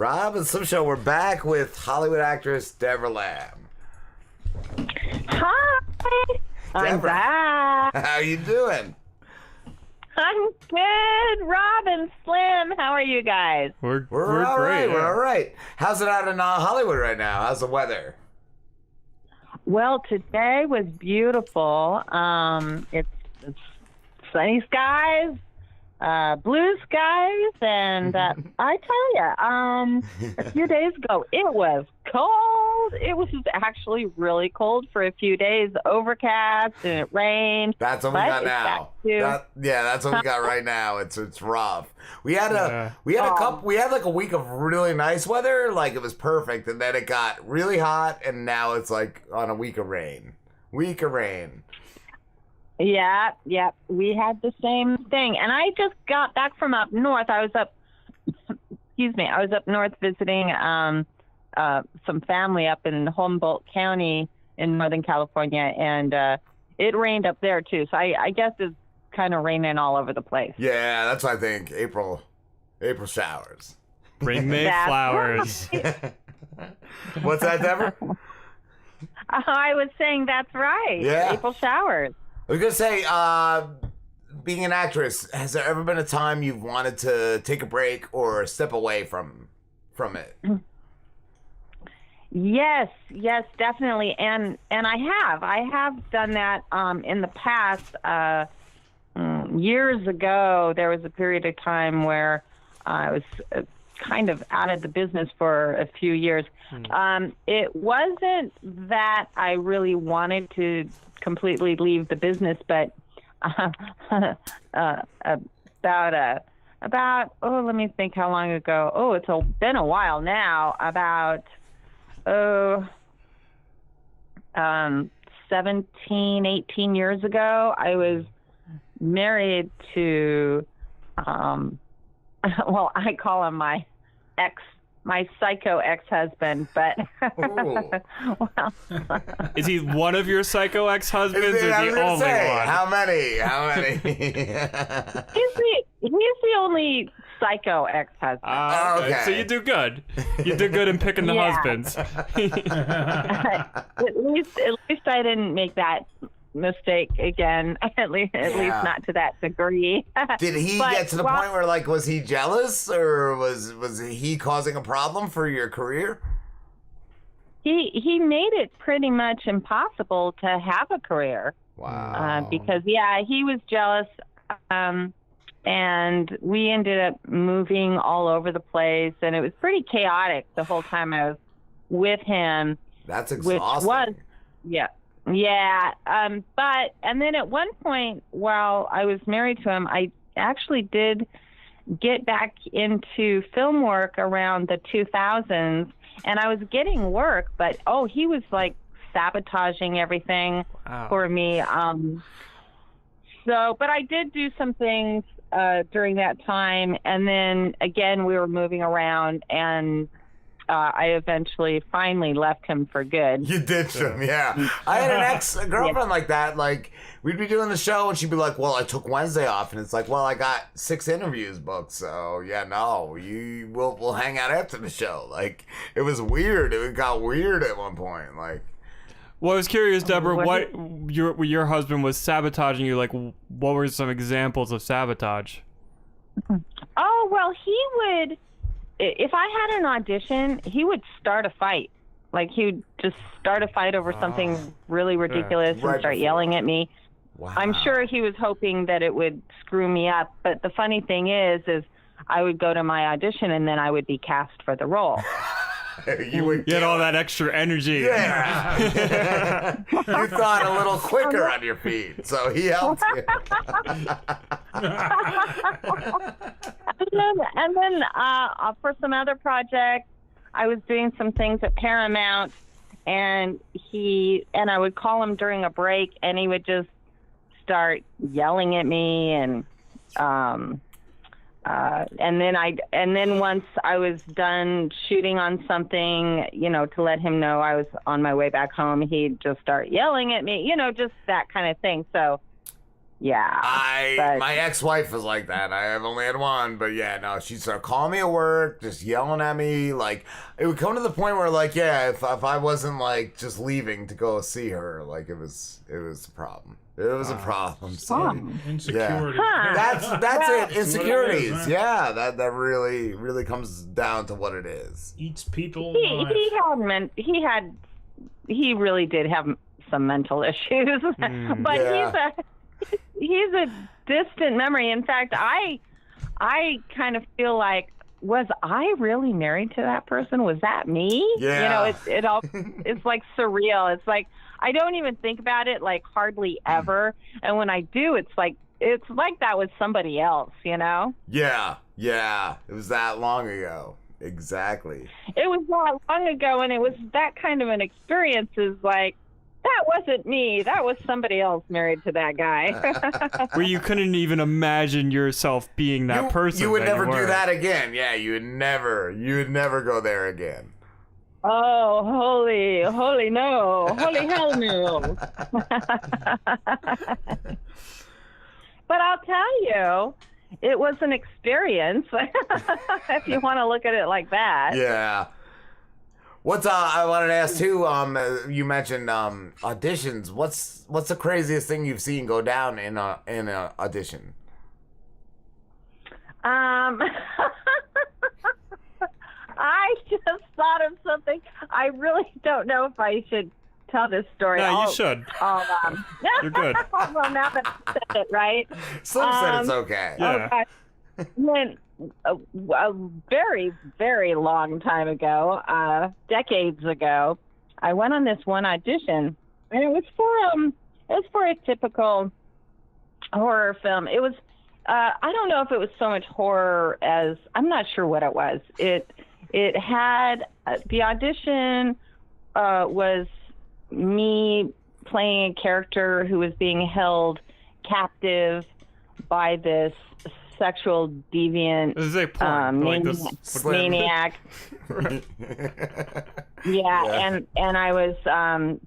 Rob and Slim Show, we're back with Hollywood actress Debra Lamb. Hi, I'm Debra, back. how you doing? I'm good. Rob and Slim, how are you guys? We're all great. right. We're all right. How's it out in Hollywood right now? How's the weather? Well, today was beautiful. It's sunny skies, blue skies, and I tell you, a few days ago it was cold. It was actually really cold for a few days, overcast, and it rained. That's what we got now. That's what we got right now. It's rough. We had like a week of really nice weather, like it was perfect, and then it got really hot, and now it's like on a week of rain. Yeah, we had the same thing. And I just got back from up north. I was up north visiting some family up in Humboldt County in Northern California, and it rained up there too. So I guess it's kind of raining all over the place. Yeah, that's what I think. April showers. Bring May flowers. Right. What's that, Deborah? I was saying that's right. Yeah. April showers. I was going to say, being an actress, has there ever been a time you've wanted to take a break or step away from it? Yes, definitely. And I have done that in the past. Years ago, there was a period of time where I was kind of out of the business for a few years. It wasn't that I really wanted to completely leave the business, but about let me think how long ago. It's been a while now. About 17, 18 years ago, I was married to well, I call him my psycho ex-husband, but well, Is he one of your psycho ex-husbands, or is he the only one? How many? he's the only psycho ex-husband. Okay. So you do good. You do good in picking the husbands. At least I didn't make that mistake again. At least not to that degree. Did he get to the point where, like, was he jealous, or was he causing a problem for your career? He made it pretty much impossible to have a career. Wow. Because he was jealous, and we ended up moving all over the place, and it was pretty chaotic the whole time I was with him. That's exhausting. Which was, but then at one point while I was married to him, I actually did get back into film work around the 2000s, and I was getting work, but he was like sabotaging everything for me. But I did do some things during that time, and then again we were moving around, and I finally left him for good. You ditched him, yeah. I had an ex-girlfriend like that. Like, we'd be doing the show, and she'd be like, well, I took Wednesday off. And it's like, well, I got 6 interviews booked. So, we'll hang out after the show. Like, it was weird. It got weird at one point. Like, well, I was curious, Deborah, what your husband was sabotaging you. Like, what were some examples of sabotage? Oh, well, he would... If I had an audition, he would start a fight. Like, he would just start a fight over something really ridiculous and start yelling at me. wow. I'm sure he was hoping that it would screw me up. But the funny thing is I would go to my audition, and then I would be cast for the role. You had all that extra energy. Yeah. You thought a little quicker on your feet, so he helped you. and then for some other projects, I was doing some things at Paramount, and I would call him during a break, and he would just start yelling at me, and then once I was done shooting on something, to let him know I was on my way back home, he'd just start yelling at me, just that kind of thing. So Yeah. My ex-wife was like that. I have only had one, but yeah, no, she'd start calling me at work, just yelling at me. Like, it would come to the point where, like, yeah, if I wasn't like just leaving to go see her, like it was a problem. It was a problem. So, Insecurity. yeah. That's it. Insecurities. It is, yeah, that really comes down to what it is. Eats people alive. He really did have some mental issues, but yeah. he's a distant memory. In fact, I kind of feel like, was I really married to that person? Was that me? Yeah. It all it's like surreal. It's like I don't even think about it like hardly ever, and when I do, it's like that was somebody else. Yeah. It was that long ago. Exactly. It was that long ago, and it was that kind of an experience. Is like, that wasn't me. That was somebody else married to that guy. Where you couldn't even imagine yourself being that person. You would that never you do were. that again. Yeah, you would never go there again. Oh, holy no. Holy hell no. But I'll tell you, it was an experience, if you want to look at it like that. Yeah. What's I wanted to ask too. You mentioned auditions. What's the craziest thing you've seen go down in a audition? I just thought of something. I really don't know if I should tell this story. No, you should. You're good. Well, now that I said it, right? Slim said it's okay. Yeah. Okay. When a very, very long time ago, decades ago, I went on this one audition, and it was for a typical horror film. It was I don't know if it was so much horror as, I'm not sure what it was. It had the audition was me playing a character who was being held captive by this sexual deviant This is a porn. maniac. Yeah, and I was I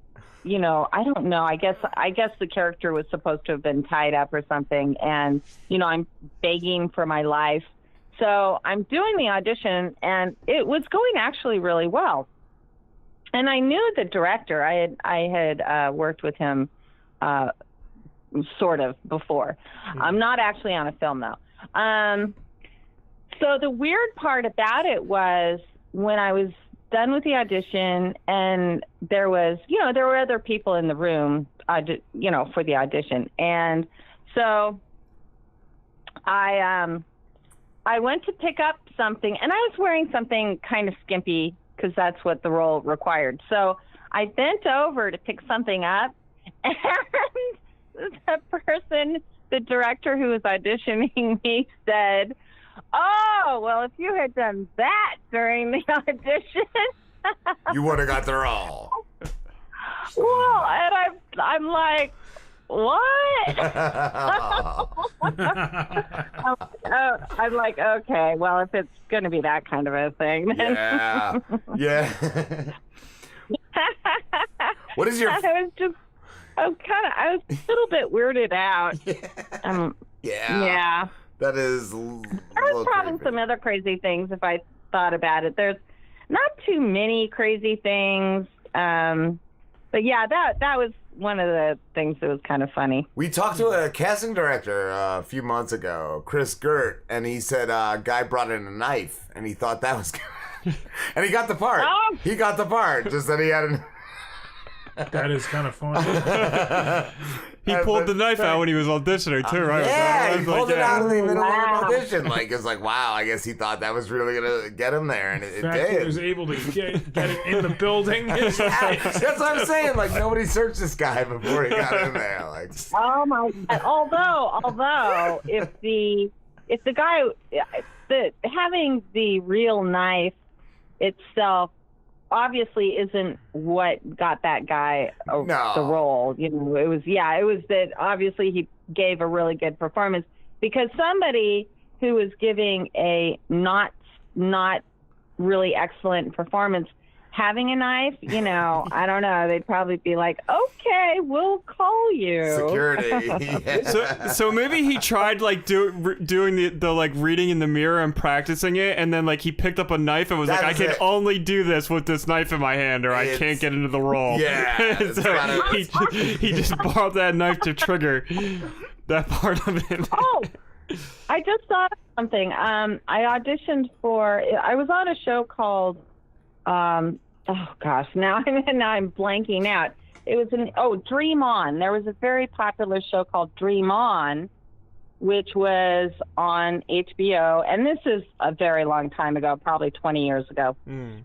don't know. I guess the character was supposed to have been tied up or something, and I'm begging for my life. So I'm doing the audition, and it was going actually really well. And I knew the director. I had worked with him sort of before. I'm not actually on a film though. So the weird part about it was when I was done with the audition, and there were other people in the room, for the audition, and so I went to pick up something, and I was wearing something kind of skimpy because that's what the role required. So I bent over to pick something up, and the director who was auditioning me said, "Oh, well, if you had done that during the audition, you would have got the role." Well, and I'm like, what? I'm like, okay, well, if it's going to be that kind of a thing, then yeah. What is your? I was a little bit weirded out. Yeah. That is. There's probably some other crazy things if I thought about it. There's not too many crazy things, but yeah, that was one of the things that was kind of funny. We talked to a casting director a few months ago, Chris Gert, and he said a guy brought in a knife, and he thought that was good. And he got the part. Oh. He got the part, just that he had an... That is kind of funny. He pulled the knife out when he was auditioning too, right? Yeah, he pulled it out in the middle of Wow. an audition. Like, it's like, wow, I guess he thought that was really going to get him there, and it The fact did. he was able to get it in the building. That's what I'm saying. Like, nobody searched this guy before he got in there. Like, Oh my God. Although if the guy having the real knife itself obviously isn't what got that guy No. the role. It was that obviously he gave a really good performance, because somebody who was giving a not really excellent performance having a knife, you know, I don't know. They'd probably be like, okay, we'll call you. Security. Yeah. So maybe he tried like doing the like reading in the mirror and practicing it, and then like he picked up a knife and was like, I can only do this with this knife in my hand, or I can't get into the role. Yeah. So he just borrowed that knife to trigger that part of it. Oh, I just thought of something. I auditioned for. I was on a show called. Oh gosh, now I'm blanking out. It was Dream On. There was a very popular show called Dream On, which was on HBO, and this is a very long time ago, probably 20 years ago.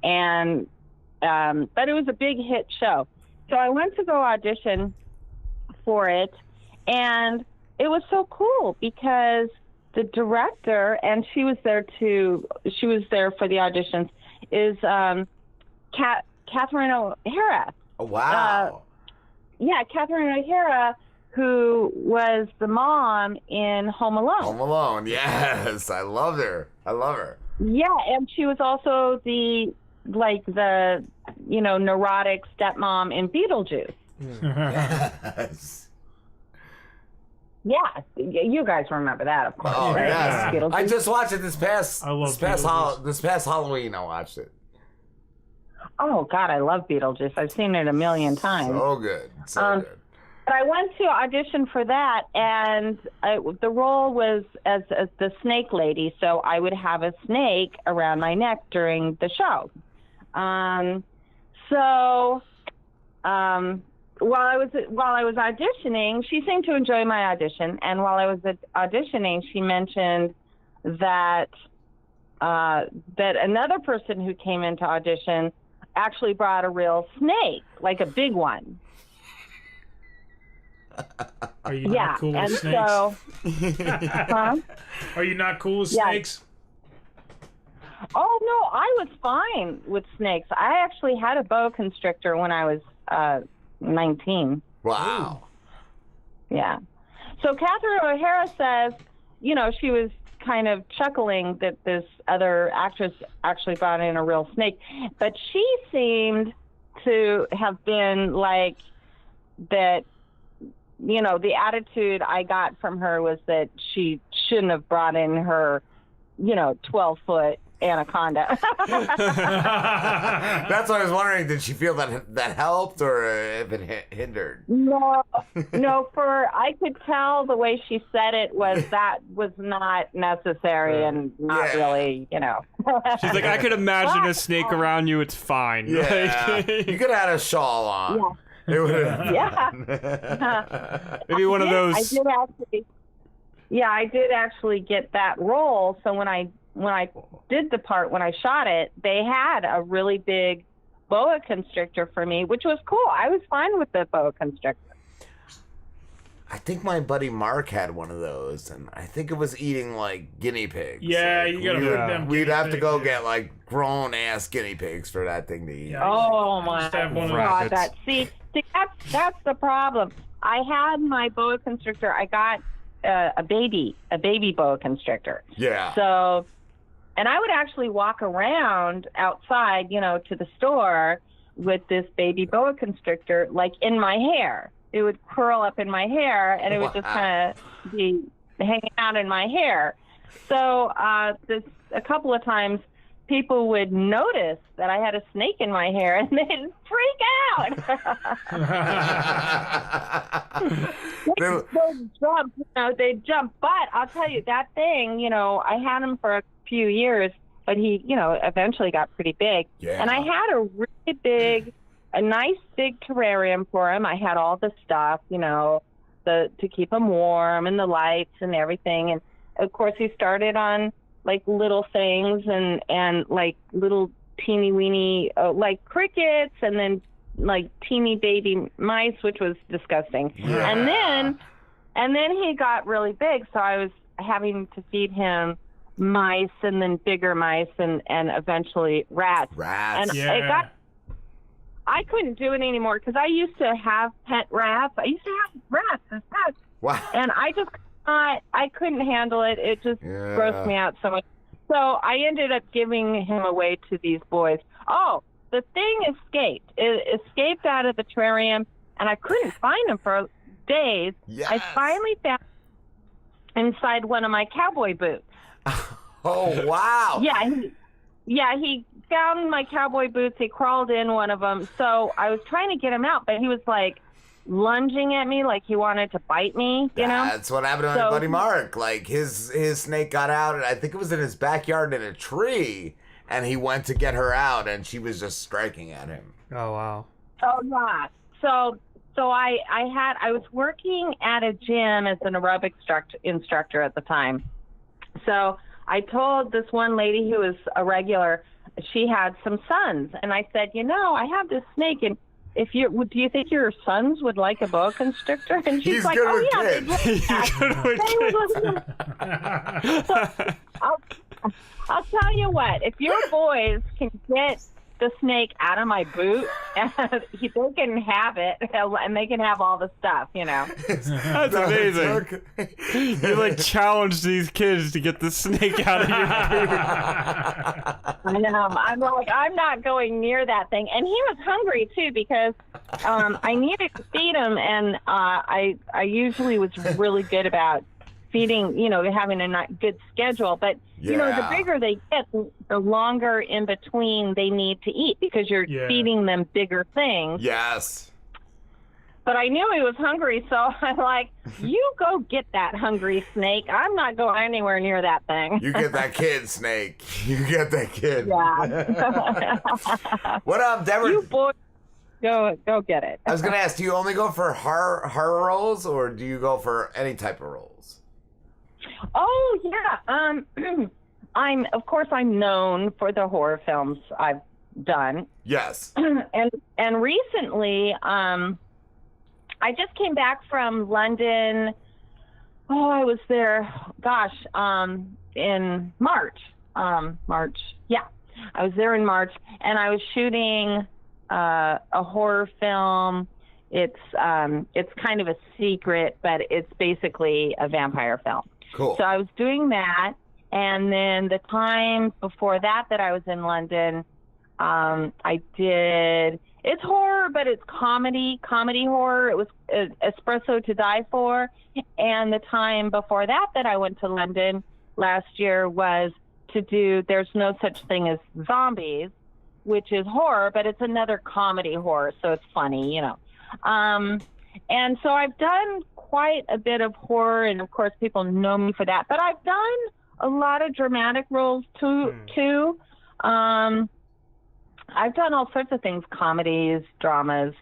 And but it was a big hit show. So I went to go audition for it, and it was so cool because the director, and she was there for the auditions, is Catherine O'Hara. Oh, wow. Yeah, Catherine O'Hara, who was the mom in Home Alone. Home Alone, yes. I love her. Yeah, and she was also the neurotic stepmom in Beetlejuice. Yes. Yeah, you guys remember that, of course. Oh, right? yes. Beetlejuice. I just watched it this past Halloween. I watched it. Oh, God, I love Beetlejuice. I've seen it a million times. So good. Good. But I went to audition for that, and the role was as the snake lady, so I would have a snake around my neck during the show. While I was auditioning, she seemed to enjoy my audition, and while I was auditioning, she mentioned that another person who came into audition actually brought a real snake, like a big one. Are you not cool with snakes? So, Are you not cool with Yeah. snakes? Oh no, I was fine with snakes. I actually had a boa constrictor when I was 19. Wow. Yeah. So Catherine O'Hara says, she was kind of chuckling that this other actress actually brought in a real snake, but she seemed to have been like that. The attitude I got from her was that she shouldn't have brought in her, 12-foot anaconda. That's what I was wondering. Did she feel that helped, or if it hindered? No. I could tell the way she said it was not necessary and not really, She's like, I could imagine a snake around you. It's fine. Yeah. You could have had a shawl on. Yeah. It would have. Yeah. Maybe one of those. I did actually get that role. So when I did the part, when I shot it, they had a really big boa constrictor for me, which was cool. I was fine with the boa constrictor. I think my buddy Mark had one of those, and I think it was eating like guinea pigs. Yeah, like, you gotta put them. We'd guinea have to go pigs, get like grown ass guinea pigs for that thing to eat. Yeah. Oh my Just have one of God! those. That's the problem. I had my boa constrictor. I got a baby boa constrictor. Yeah. So, and I would actually walk around outside, to the store with this baby boa constrictor, like in my hair. It would curl up in my hair, and it would just kind of be hanging out in my hair. So, a couple of times, people would notice that I had a snake in my hair, and they'd freak out. They'd jump. But I'll tell you, that thing, I had him for a few years, but he, eventually got pretty big. Yeah. And I had a nice big terrarium for him. I had all the stuff, to keep him warm and the lights and everything. And of course, he started on like little things and like little teeny weeny like crickets, and then like teeny baby mice, which was disgusting. Yeah. And then he got really big, so I was having to feed him mice, and then bigger mice, and eventually rats. And Yeah. I couldn't do it anymore because I used to have pet rats. I used to have rats as pets. Wow. And I couldn't handle it. It just grossed me out so much. So I ended up giving him away to these boys. Oh, the thing escaped. It escaped out of the terrarium, and I couldn't find him for days. Yes. I finally found inside one of my cowboy boots. Oh, wow. He found my cowboy boots. He crawled in one of them. So I was trying to get him out, but he was like lunging at me like he wanted to bite me, you know? That's what happened to my buddy Mark. Like his snake got out, and I think it was in his backyard in a tree, and he went to get her out, and she was just striking at him. Oh, wow. Oh, yeah. So I was working at a gym as an aerobic instructor at the time. So I told this one lady who was a regular, she had some sons, and I said, I have this snake, and do you think your sons would like a boa constrictor? And she's like, oh yeah, they'd like that. So, I'll tell you what, if your boys can get the snake out of my boot, they can have it, and they can have all the stuff, That's amazing. You like challenged these kids to get the snake out of your boot. I know. I'm like, I'm not going near that thing. And he was hungry too, because I needed to feed him, and I usually was really good about feeding, having a good schedule. But, the bigger they get, the longer in between they need to eat, because you're feeding them bigger things. Yes. But I knew he was hungry, so I'm like, you go get that hungry snake. I'm not going anywhere near that thing. You get that kid, Snake. You get that kid. Yeah. What up, Debra? You boys, go get it. I was going to ask, do you only go for horror roles, or do you go for any type of roles? Oh, yeah. I'm known for the horror films I've done. Yes. And recently, I just came back from London. Oh, I was there, in March. Yeah, I was there in March, and I was shooting a horror film. It's kind of a secret, but it's basically a vampire film. Cool. So I was doing that, and then the time before that I was in London, I did. It's horror, but it's comedy horror. It was Espresso to Die For. And the time before that I went to London last year was to do There's No Such Thing as Zombies, which is horror, but it's another comedy horror, so it's funny, And so I've done quite a bit of horror, and of course people know me for that. But I've done a lot of dramatic roles too. I've done all sorts of things, comedies, dramas,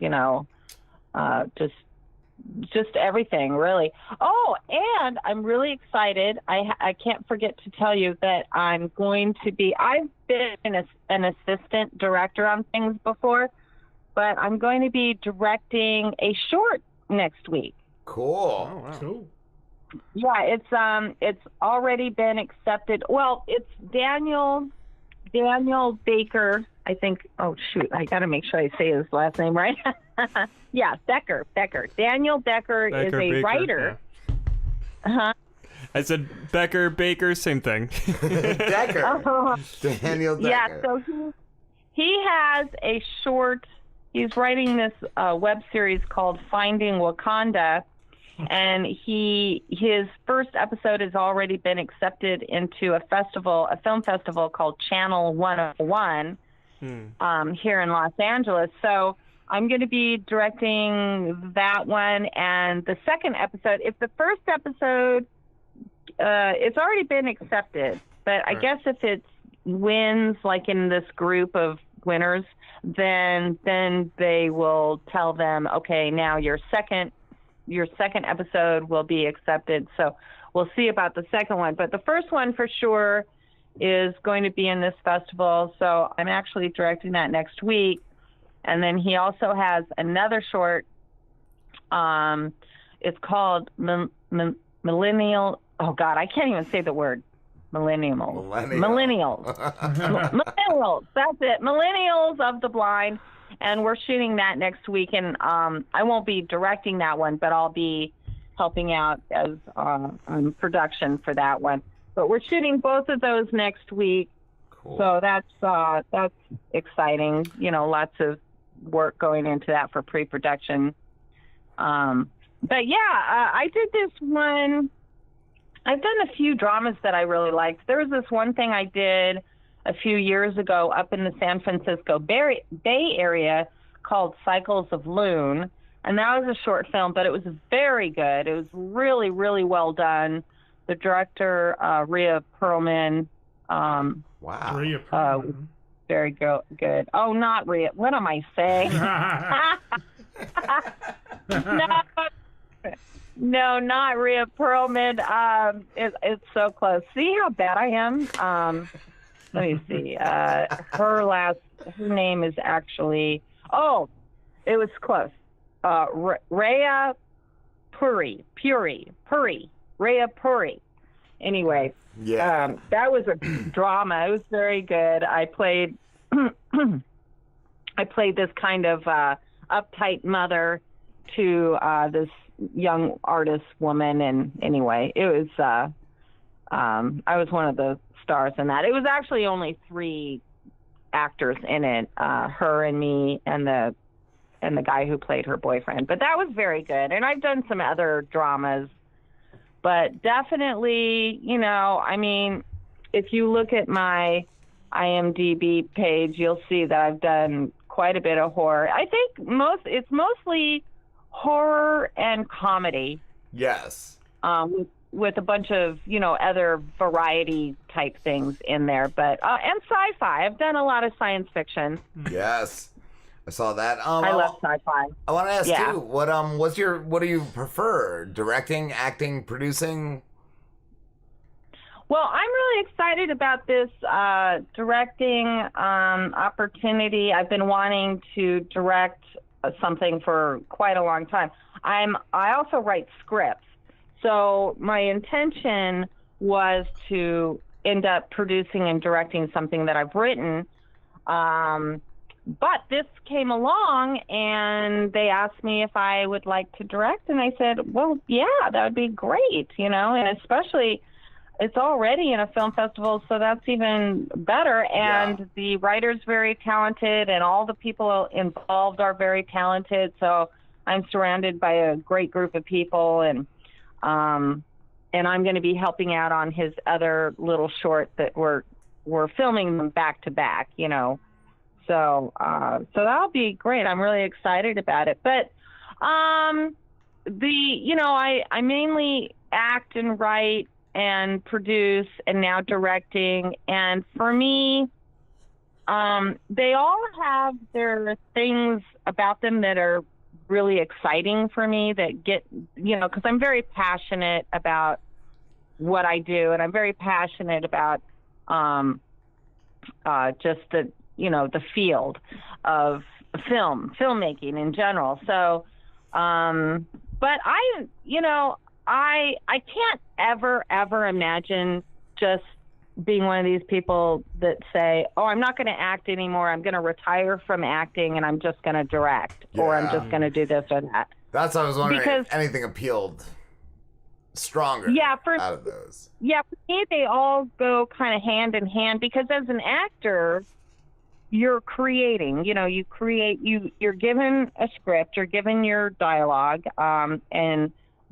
just everything, really. Oh, and I'm really excited. I can't forget to tell you that I've been an assistant director on things before, but I'm going to be directing a short next week. Cool. Oh, wow. Cool. Yeah, it's already been accepted. Well, it's Daniel Baker, I think. Oh shoot, I got to make sure I say his last name right. Yeah, Becker. Daniel Becker is a writer. Yeah. Uh-huh. I said Becker, Baker, same thing. Decker. Daniel Decker. Yeah, so he has a short. He's writing this web series called Finding Wakanda, and his first episode has already been accepted into a film festival called Channel 101 here in Los Angeles. So I'm going to be directing that one, and the second episode. If the first episode, it's already been accepted, but I guess if it wins, like in this group of winners, then they will tell them, okay, now your second episode will be accepted. So we'll see about the second one. But the first one for sure is going to be in this festival. So I'm actually directing that next week. And then he also has another short. It's called Millennial. Oh God, I can't even say the word. Millennials. Millennials. That's it. Millennials of the Blind. And we're shooting that next week. And I won't be directing that one, but I'll be helping out as on production for that one. But we're shooting both of those next week. Cool. So that's exciting. You know, lots of work going into that for pre-production. But yeah, I did this one. I've done a few dramas that I really liked. There was this one thing I did a few years ago up in the San Francisco Bay Area called Cycles of Loon. And that was a short film, but it was very good. It was really, really well done. The director, Rhea Perlman. Wow. Rhea Perlman. Very good. Oh, not Rhea. What am I saying? No, not Rhea Perlman. It's so close. See how bad I am? Let me see. Her name is actually. Oh, it was close. Rhea Puri. Rhea Puri. Anyway, yeah. That was a drama. It was very good. I played this kind of uptight mother to this young artist woman, and anyway, it was I was one of the stars in that. It was actually only 3 actors in it, her and me and the guy who played her boyfriend. But that was very good. And I've done some other dramas, but definitely, you know, I mean, if you look at my IMDb page, you'll see that I've done quite a bit of horror. I think it's mostly horror and comedy. Yes. With a bunch of, you know, other variety type things in there, but and sci-fi. I've done a lot of science fiction. Yes, I saw that. I love sci-fi. I want to ask too. What do you prefer? Directing, acting, producing? Well, I'm really excited about this directing opportunity. I've been wanting to direct something for quite a long time. I also write scripts. So my intention was to end up producing and directing something that I've written. But this came along and they asked me if I would like to direct. And I said, well, yeah, that would be great, you know, and especially it's already in a film festival, so that's even better. And the writer's very talented and all the people involved are very talented. So I'm surrounded by a great group of people, and I'm going to be helping out on his other little short that we're filming them back to back, you know. So that'll be great. I'm really excited about it. But I mainly act and write and produce and now directing. And for me, they all have their things about them that are really exciting for me, that get, you know, because I'm very passionate about what I do, and I'm very passionate about just the field of filmmaking in general. So, but I can't ever imagine just being one of these people that say, oh, I'm not going to act anymore. I'm going to retire from acting and I'm just going to direct, or I'm just going to do this or that. That's what I was wondering. Because if anything appealed stronger out of those. Yeah, for me, they all go kind of hand in hand, because as an actor, you're creating, you know, you're given a script, you're given your dialogue,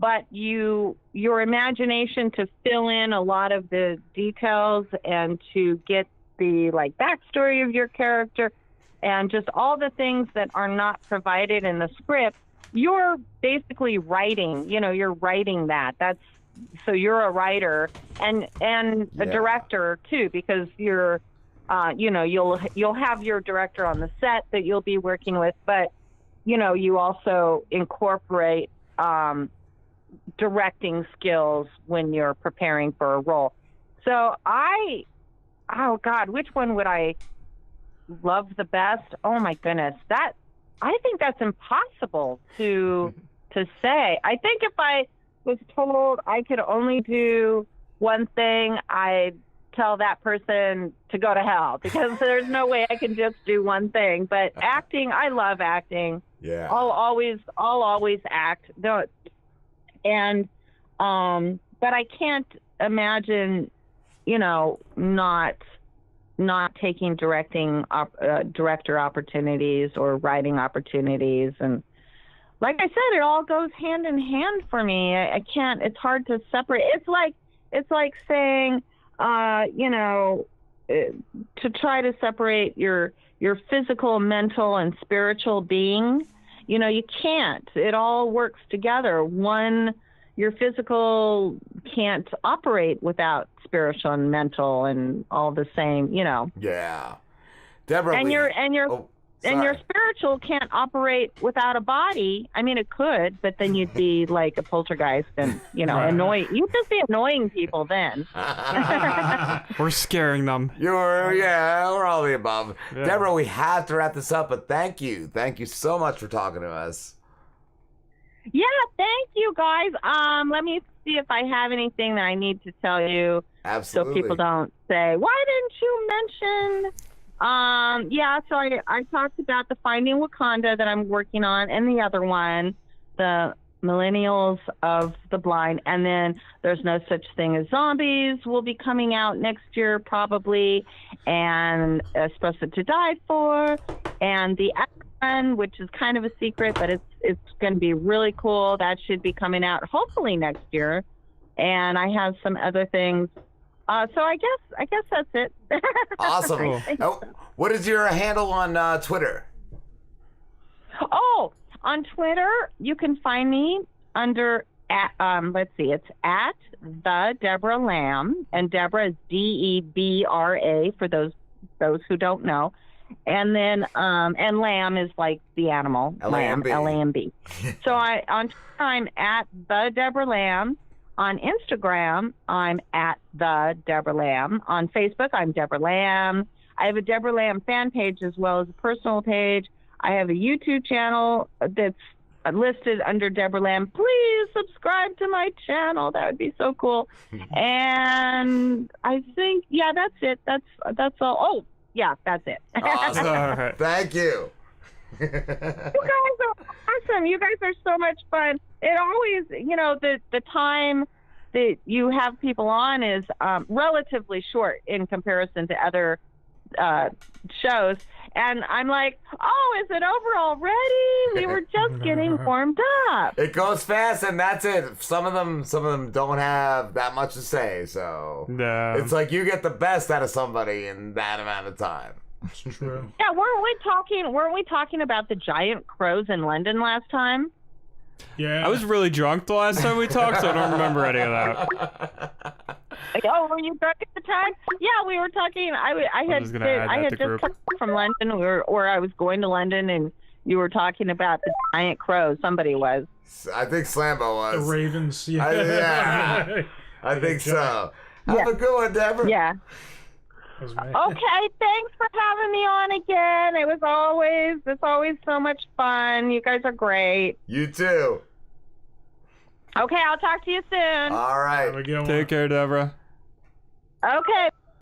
but your imagination to fill in a lot of the details and to get the backstory of your character and just all the things that are not provided in the script, you're basically writing, you're writing that. So you're a writer and a director too, because you're, you'll have your director on the set that you'll be working with, but, you also incorporate, directing skills when you're preparing for a role. So which one would I love the best? Oh my goodness. I think that's impossible to say. I think if I was told I could only do one thing, I'd tell that person to go to hell, because there's no way I can just do one thing. But acting, I love acting. Yeah. I'll always act. And but I can't imagine, not not taking director opportunities or writing opportunities. And like I said, it all goes hand in hand for me. I can't, it's hard to separate. It's like saying, to try to separate your physical, mental, and spiritual being. You can't. It all works together. Your physical can't operate without spiritual and mental and all the same, Yeah. Deborah, and your spiritual can't operate without a body. I mean, it could, but then you'd be like a poltergeist and, annoying. You'd just be annoying people then. We're scaring them. We're all the above. Yeah. Deborah, we have to wrap this up, but thank you. Thank you so much for talking to us. Yeah, thank you, guys. Let me see if I have anything that I need to tell you. Absolutely. So people don't say, why didn't you mention... so I talked about the Finding Wakanda that I'm working on, and the other one, the Millennials of the Blind, and then There's No Such Thing as Zombies will be coming out next year probably, and Supposed to Die For, and the other one, which is kind of a secret, but it's going to be really cool. That should be coming out hopefully next year, and I have some other things. So I guess that's it. Awesome. What is your handle on Twitter? Oh, on Twitter, you can find me under, it's at the Debra Lamb, and Debra is Debra for those who don't know. And then, and Lamb is like the animal. L-A-M-B. Lamb. So on Twitter, I'm at the Debra Lamb. On Instagram, I'm at the Debra Lamb. On Facebook, I'm Debra Lamb. I have a Debra Lamb fan page as well as a personal page. I have a YouTube channel that's listed under Debra Lamb. Please subscribe to my channel. That would be so cool. And I think, that's it. That's all. Oh, yeah, that's it. Awesome. All right. Thank you. You guys are awesome. You guys are so much fun. It always, the time that you have people on is relatively short in comparison to other shows. And I'm like, oh, is it over already? We were just getting warmed up. It goes fast, and that's it. Some of them don't have that much to say, so it's like you get the best out of somebody in that amount of time. It's true. Yeah, weren't we talking about the giant crows in London last time? Yeah. I was really drunk the last time we talked, so I don't remember any of that. Oh, were you drunk at the time? Yeah, we were talking. I had just come from London, or I was going to London, and you were talking about the giant crows. Somebody was. I think Slambo was. The Ravens. Yeah. I think so. Have a good one, Deborah. Yeah. Okay, thanks for having me on again. It's always so much fun. You guys are great. You too. Okay, I'll talk to you soon. All right. Take care, Deborah. Okay.